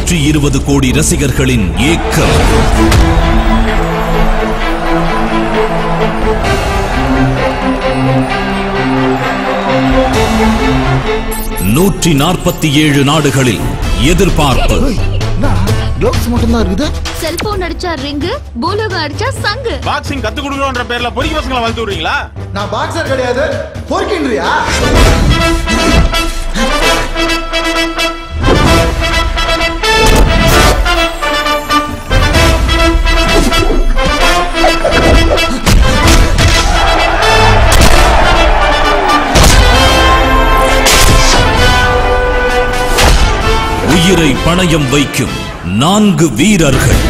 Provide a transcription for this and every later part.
120 கோடி ரசிகர்களின் ஏக்கம். 147 நாடுகளில் எதிர்பார்ப்பு. மட்டும்தான் இருக்குது. செல்போன் அடிச்சா ரிங்கு, பூலோகம் அடிச்சா சங்கு. பாக்ஸிங் கத்து கொடுக்கணும்ன்ற பேர்ல பொறுக்கி பசங்களை வளர்த்து விடுறீங்களா? நான் பாக்ஸர் கிடையாது, பொறுக்கின்றியா? உயிரை பணயம் வைக்கும் 4 வீரர்கள்.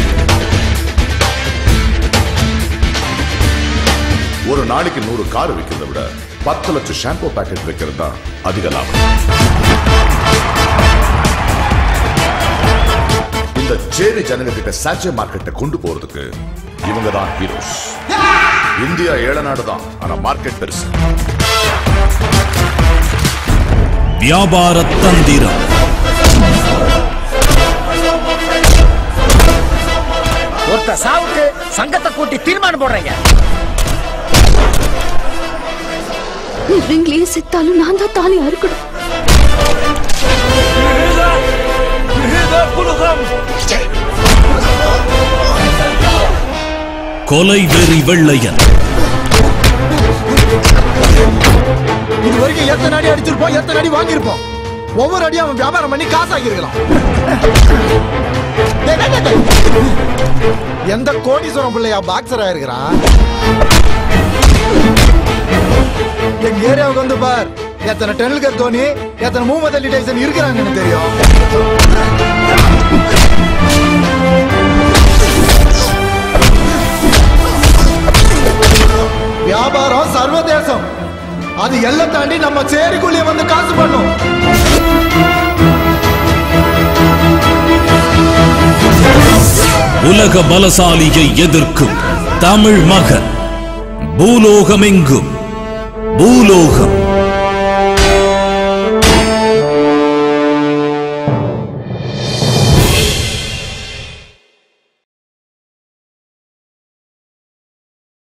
ஒரு நாளைக்கு 100 கார் விற்கிறத விட 10 லட்சம் ஷாம்பு பாக்கெட் விற்கிறது தான் அதிக லாபம். இந்த சேரி ஜனங்க கிட்ட சாச்சே மார்க்கெட்டை கொண்டு போறதுக்கு இவங்க தான் ஹீரோஸ். இந்தியா ஏழை நாடு தான், ஆனா மார்க்கெட் பெருசு. வியாபார தந்திரம். ஒருத்த சாவுக்கு சங்கத்தை கூட்டி தீர்மானம் போடுறீங்க. ரிங்லயே செத்தாலும் நான் தான் தாலி அறுக்கணும். கொலை வெறி வெள்ளையன். இது வரைக்கும் எத்தனை அடி அடிச்சிருப்போம், எத்தனை அடி வாங்கியிருப்போம். ஒவ்வொரு அடியும் அவன் வியாபாரம் பண்ணி காசாகி இருக்கலாம். எந்த கோடீஸ்வரம் பிள்ளையா பாக்ஸரா இருக்கிறான்? எங்க ஏரியாவுக்கு வந்து பார், எத்தனை டெண்டுல்கர், தோனி, எத்தனை முகமது அலி டைசன் இருக்கிறாங்கன்னு தெரியும். வியாபாரம் சர்வதேசம், அது எல்லாம் தாண்டி நம்ம சேரிக்குள்ளே வந்து காசு பண்ணும். உலக பலசாலியை எதிர்க்கும் தமிழ் மகன். பூலோகமெங்கும் பூலோகம்.